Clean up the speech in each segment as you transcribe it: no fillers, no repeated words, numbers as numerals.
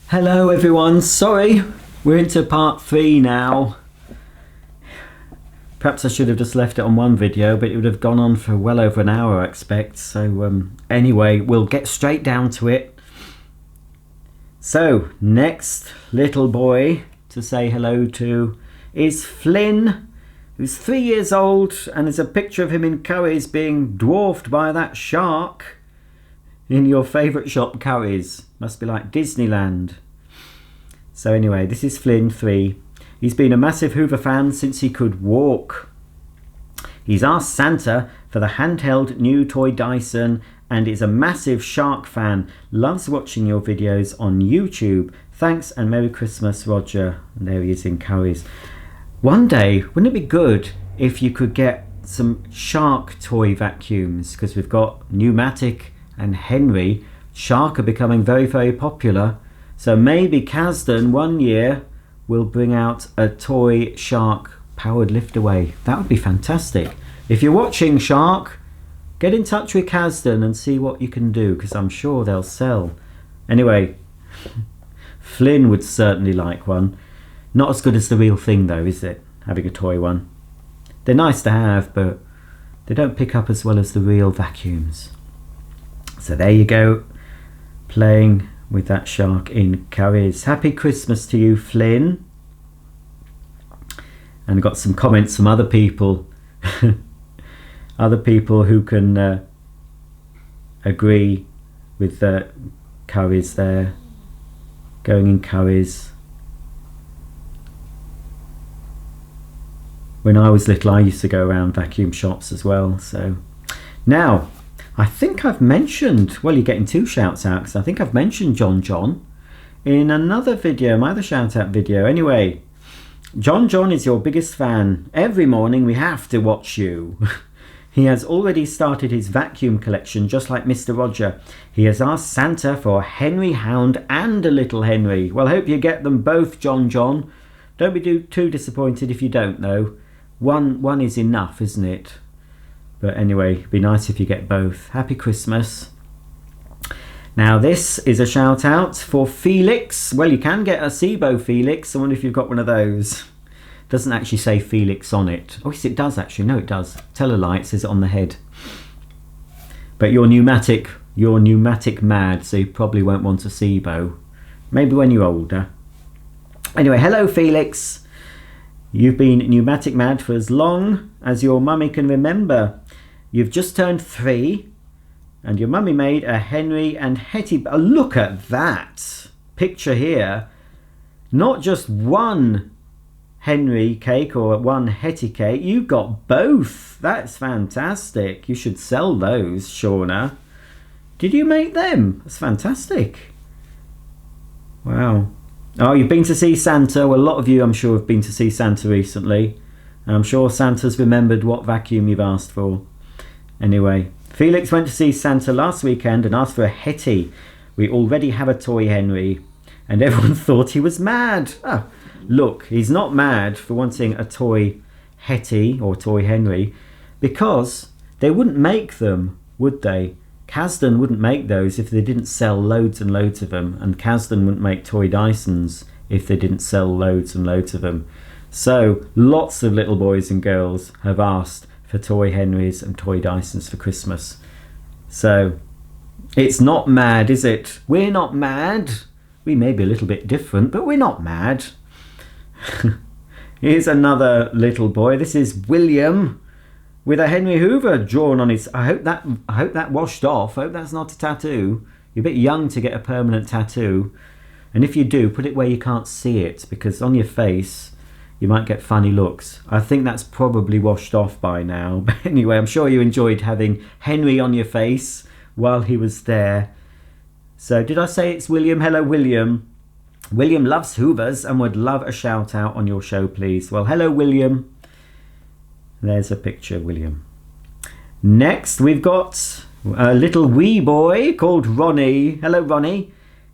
Hello everyone, sorry, we're into part 3 now. Perhaps I should have just left it on one video, but it would have gone on for well over an hour, I expect. So anyway, we'll get straight down to it. So, next little boy to say hello to is Flynn, who's 3 years old, and there's a picture of him in Curry's being dwarfed by that shark in your favourite shop, Curry's. Must be like Disneyland. So anyway, this is Flynn, 3. He's been a massive Hoover fan since he could walk. He's asked Santa for the handheld new toy Dyson and is a massive shark fan. Loves watching your videos on YouTube. Thanks and Merry Christmas, Roger. And there he is in Curry's. One day, wouldn't it be good if you could get some shark toy vacuums? Because we've got Pneumatic and Henry. Shark are becoming very, very popular. So maybe Kasdan one year will bring out a toy shark powered lift away. That would be fantastic. If you're watching, Shark, get in touch with Kasdan and see what you can do, because I'm sure they'll sell. Anyway, Flynn would certainly like one. Not as good as the real thing though, is it? Having a toy one. They're nice to have, but they don't pick up as well as the real vacuums. So there you go, playing with that shark in Curry's. Happy Christmas to you, Flynn. And got some comments from other people. Other people who can agree with Curry's there. Going in Curry's. When I was little, I used to go around vacuum shops as well. So now, I think I've mentioned, well, you're getting 2 shouts out, because I think I've mentioned John in another video, my other shout out video. Anyway, John is your biggest fan. Every morning we have to watch you. He has already started his vacuum collection, just like Mr. Roger. He has asked Santa for a Henry Hound and a little Henry. Well, I hope you get them both, John. Don't be too disappointed if you don't, though. One is enough, isn't it? But anyway, it'd be nice if you get both. Happy Christmas. Now this is a shout out for Felix. Well, you can get a SIBO Felix. I wonder if you've got one of those. Doesn't actually say Felix on it. Oh yes, it does actually. No, it does. Tell a lie, it says it on the head. But you're pneumatic mad, so you probably won't want a SIBO. Maybe when you're older. Anyway, hello Felix. You've been pneumatic mad for as long as your mummy can remember. You've just turned 3 and your mummy made a Henry and Hetty. Oh, look at that picture here. Not just one Henry cake or one Hetty cake. You've got both. That's fantastic. You should sell those, Shauna. Did you make them? That's fantastic. Wow. Oh, you've been to see Santa. Well, a lot of you, I'm sure, have been to see Santa recently. And I'm sure Santa's remembered what vacuum you've asked for. Anyway, Felix went to see Santa last weekend and asked for a Hetty. We already have a toy Henry. And everyone thought he was mad. Oh, look, he's not mad for wanting a toy Hetty or toy Henry, because they wouldn't make them, would they? Kasdan wouldn't make those if they didn't sell loads and loads of them, and Kasdan wouldn't make toy Dysons if they didn't sell loads and loads of them. So lots of little boys and girls have asked for toy Henrys and toy Dysons for Christmas. So it's not mad, is it? We're not mad. We may be a little bit different, but we're not mad. Here's another little boy. This is William, with a Henry Hoover drawn on his. I hope that washed off. I hope that's not a tattoo. You're a bit young to get a permanent tattoo, and if you do, put it where you can't see it, because on your face you might get funny looks. I think that's probably washed off by now. But anyway, I'm sure you enjoyed having Henry on your face while he was there. So did I say it's William? Hello, William. William loves Hoovers and would love a shout out on your show, please. Well, hello, William. There's a picture, William. Next, we've got a little wee boy called Ronnie. Hello, Ronnie.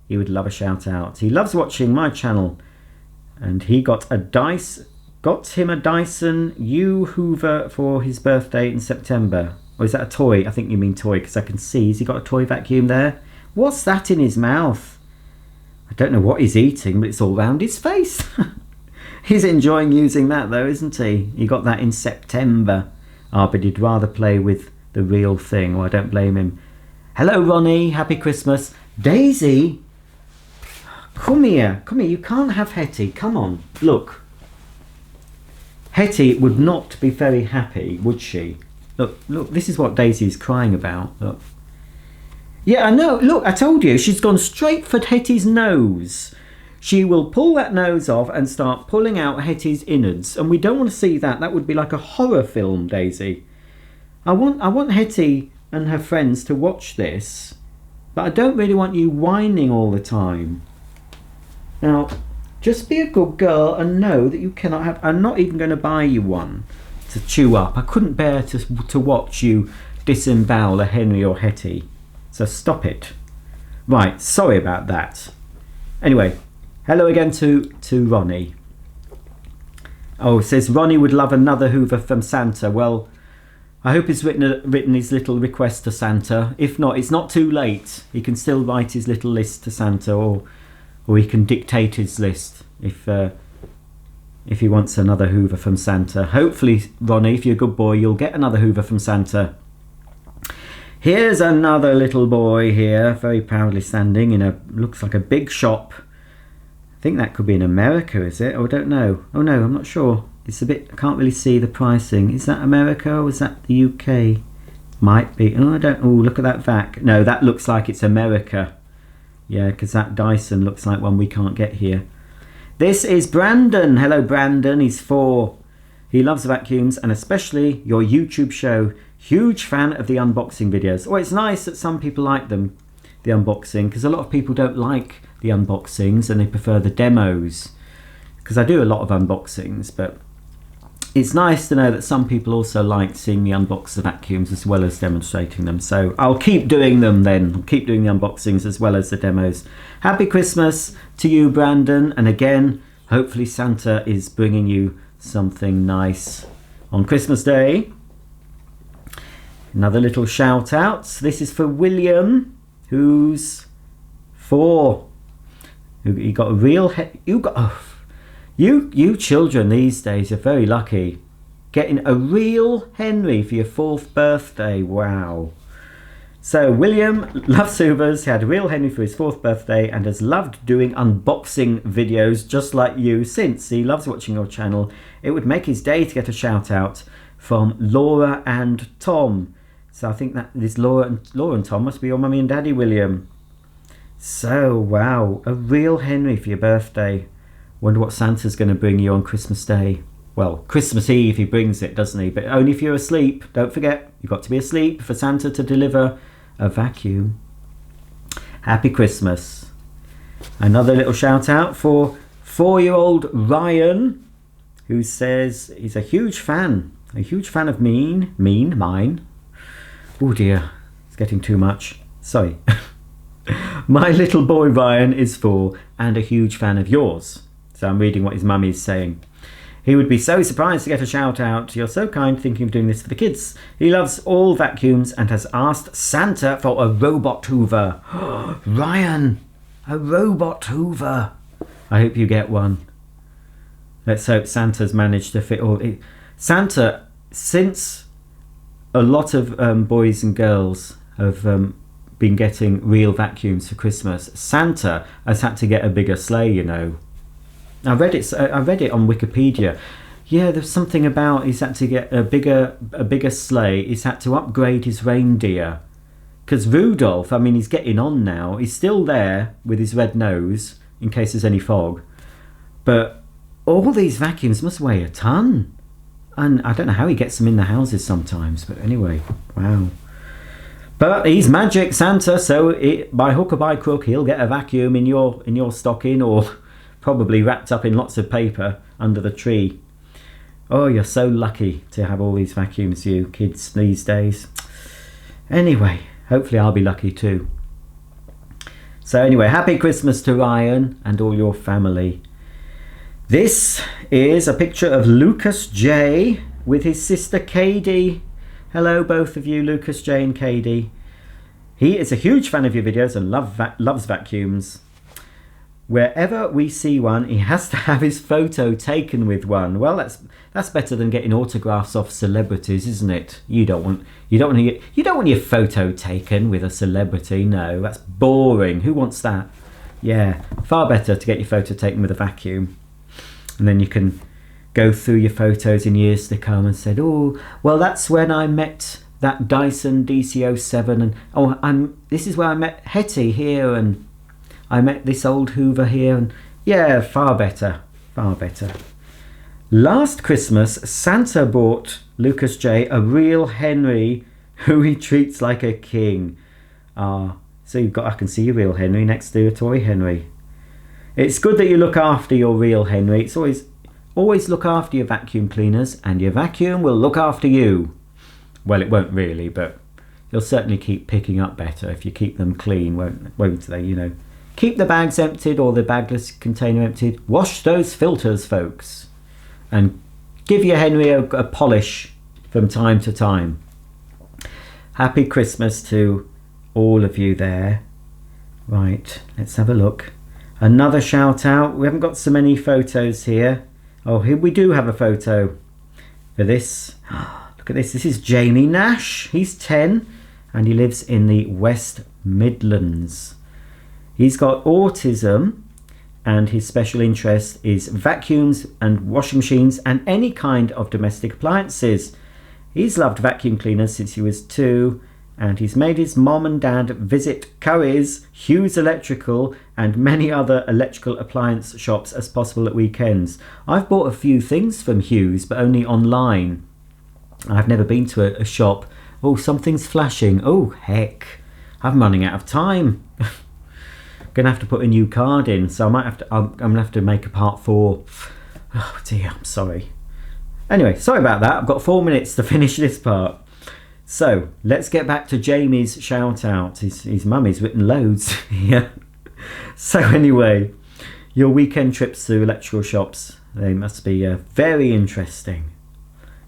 He would love a shout out. He loves watching my channel, and he got him a Dyson U Hoover for his birthday in September. Or is that a toy? I think you mean toy, because I can see. Has he got a toy vacuum there? What's that in his mouth? I don't know what he's eating, but it's all round his face. He's enjoying using that though, isn't he? He got that in September. Ah, but he'd rather play with the real thing. Well, I don't blame him. Hello, Ronnie. Happy Christmas. Daisy, come here. Come here. You can't have Hetty. Come on. Look. Hetty would not be very happy, would she? Look, look. This is what Daisy is crying about. Look. Yeah, I know. Look, I told you. She's gone straight for Hetty's nose. She will pull that nose off and start pulling out Hetty's innards. And we don't want to see that. That would be like a horror film, Daisy. I want Hetty and her friends to watch this. But I don't really want you whining all the time. Now, just be a good girl and know that you cannot have... I'm not even going to buy you one to chew up. I couldn't bear to watch you disembowel a Henry or Hetty. So stop it. Right, sorry about that. Anyway... Hello again to Ronnie. Oh, it says Ronnie would love another Hoover from Santa. Well, I hope he's written his little request to Santa. If not, it's not too late. He can still write his little list to Santa, or he can dictate his list if he wants another Hoover from Santa. Hopefully, Ronnie, if you're a good boy, you'll get another Hoover from Santa. Here's another little boy here, very proudly standing in looks like a big shop. I think that could be in America, is it? Oh, I don't know. Oh no, I'm not sure. It's a bit, I can't really see the pricing. Is that America or is that the UK? Might be. Oh, I don't, oh, look at that vac. No, that looks like it's America. Yeah, because that Dyson looks like one we can't get here. This is Brandon. Hello, Brandon. He's 4. He loves vacuums and especially your YouTube show. Huge fan of the unboxing videos. Oh, it's nice that some people like them, the unboxing, because a lot of people don't like the unboxings and they prefer the demos, because I do a lot of unboxings, but it's nice to know that some people also like seeing me unbox the vacuums as well as demonstrating them. So I'll keep doing them then. I'll keep doing the unboxings as well as the demos. Happy Christmas to you, Brandon, and again, hopefully Santa is bringing you something nice on Christmas Day. Another little shout out. This is for William, who's 4. You got a real you children these days are very lucky, getting a real Henry for your 4th birthday. Wow. So William loves Hoovers. He had a real Henry for his 4th birthday and has loved doing unboxing videos just like you since. He loves watching your channel. It would make his day to get a shout out from Laura and Tom. So I think that this Laura and Tom must be your mummy and daddy, William. So, wow, a real Henry for your birthday. Wonder what Santa's going to bring you on Christmas Day. Well, Christmas Eve he brings it, doesn't he? But only if you're asleep. Don't forget, you've got to be asleep for Santa to deliver a vacuum. Happy Christmas. Another little shout out for 4-year-old Ryan, who says he's a huge fan of mine. Oh dear, it's getting too much. Sorry. My little boy Ryan is 4 and a huge fan of yours. So I'm reading what his mummy is saying. He would be so surprised to get a shout out. You're so kind, thinking of doing this for the kids. He loves all vacuums and has asked Santa for a robot Hoover. Ryan, a robot Hoover. I hope you get one. Let's hope Santa's managed to fit all. Santa, since a lot of boys and girls have been getting real vacuums for Christmas, Santa has had to get a bigger sleigh, you know. I read it on Wikipedia. Yeah, there's something about he's had to get a bigger sleigh. He's had to upgrade his reindeer. Because Rudolph, I mean, he's getting on now. He's still there with his red nose in case there's any fog. But all these vacuums must weigh a ton. And I don't know how he gets them in the houses sometimes. But anyway, wow. But he's magic Santa, so by hook or by crook, he'll get a vacuum in your stocking, or probably wrapped up in lots of paper under the tree. Oh, you're so lucky to have all these vacuums, you kids these days. Anyway, hopefully I'll be lucky too. So anyway, happy Christmas to Ryan and all your family. This is a picture of Lukas Jay with his sister Kady. Hello both of you, Lukas Jay and Kady. He is a huge fan of your videos and loves vacuums. wherever we see one, he has to have his photo taken with one. Well, that's better than getting autographs off celebrities, isn't it? You don't want your photo taken with a celebrity. No, that's boring. Who wants that? Yeah, far better to get your photo taken with a vacuum, and then you can go through your photos in years to come and said, oh, well, that's when I met that Dyson DC07, and oh, this is where I met Hetty here, and I met this old Hoover here, and yeah, far better, far better. Last Christmas, Santa bought Lukas Jay a real Henry who he treats like a king. So I can see your real Henry next to a toy Henry. It's good that you look after your real Henry. It's always look after your vacuum cleaners, and your vacuum will look after you. Well, it won't really, but you'll certainly keep picking up better if you keep them clean, won't they? You know, keep the bags emptied or the bagless container emptied. Wash those filters, folks, and give your Henry a polish from time to time. Happy Christmas to all of you there. Right, let's have a look. Another shout out. We haven't got so many photos here. Oh, here we do have a photo for this. Look at this. This is Jamie Nash. He's 10 and he lives in the West Midlands. He's got autism and his special interest is vacuums and washing machines and any kind of domestic appliances. He's loved vacuum cleaners since he was 2, and he's made his mom and dad visit Curry's, Hughes Electrical and many other electrical appliance shops as possible at weekends. I've bought a few things from Hughes, but only online. I've never been to a shop. Oh, something's flashing. Oh, heck. I'm running out of time. Going to have to put a new card in, so I'm going to have to make a part 4. Oh dear, I'm sorry. Anyway, sorry about that. I've got 4 minutes to finish this part. So let's get back to Jamie's shout out. His mummy's written loads here. So anyway, your weekend trips to electrical shops, they must be very interesting.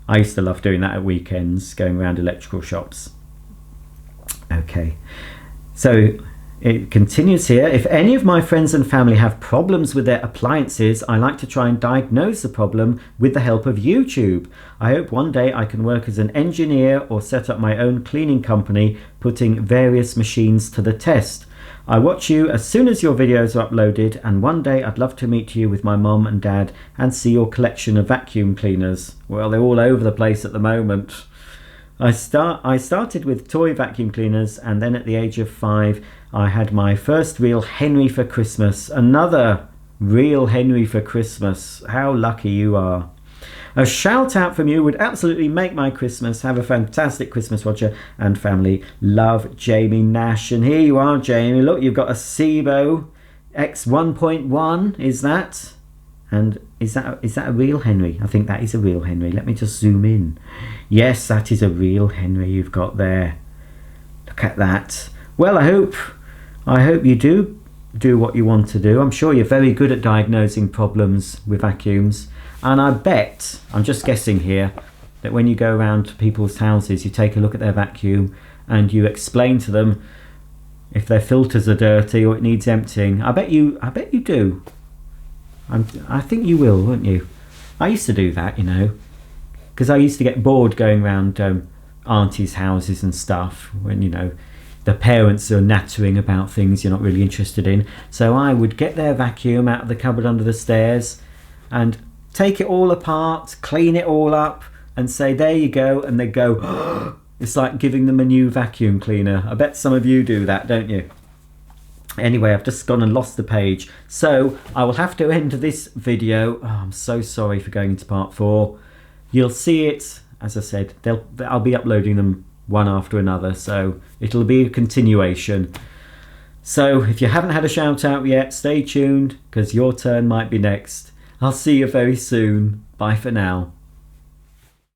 I used to love doing that at weekends, going around electrical shops. Okay, so it continues here. If any of my friends and family have problems with their appliances, I like to try and diagnose the problem with the help of YouTube. I hope one day I can work as an engineer or set up my own cleaning company, putting various machines to the test. I watch you as soon as your videos are uploaded, and one day I'd love to meet you with my mom and dad and see your collection of vacuum cleaners. Well, they're all over the place at the moment. I started with toy vacuum cleaners, and then at the age of 5 I had my first real Henry for Christmas. Another real Henry for Christmas. How lucky you are. A shout out from you would absolutely make my Christmas. Have a fantastic Christmas, Roger and family. Love, Jamie Nash. And here you are, Jamie. Look, you've got a SIBO X 1.1. Is that? And is that a real Henry? I think that is a real Henry. Let me just zoom in. Yes, that is a real Henry you've got there. Look at that. Well, I hope you do what you want to do. I'm sure you're very good at diagnosing problems with vacuums. And I bet, I'm just guessing here, that when you go around to people's houses, you take a look at their vacuum and you explain to them if their filters are dirty or it needs emptying. I bet you do. I think you will, won't you? I used to do that, you know, because I used to get bored going around aunties' houses and stuff when, you know, the parents are nattering about things you're not really interested in. So I would get their vacuum out of the cupboard under the stairs and take it all apart, clean it all up and say, there you go. And they go, oh, it's like giving them a new vacuum cleaner. I bet some of you do that, don't you? Anyway, I've just gone and lost the page. So I will have to end this video. Oh, I'm so sorry for going into part 4. You'll see it, as I said, I'll be uploading them one after another, so it'll be a continuation. So if you haven't had a shout out yet, stay tuned because your turn might be next. I'll see you very soon. Bye for now.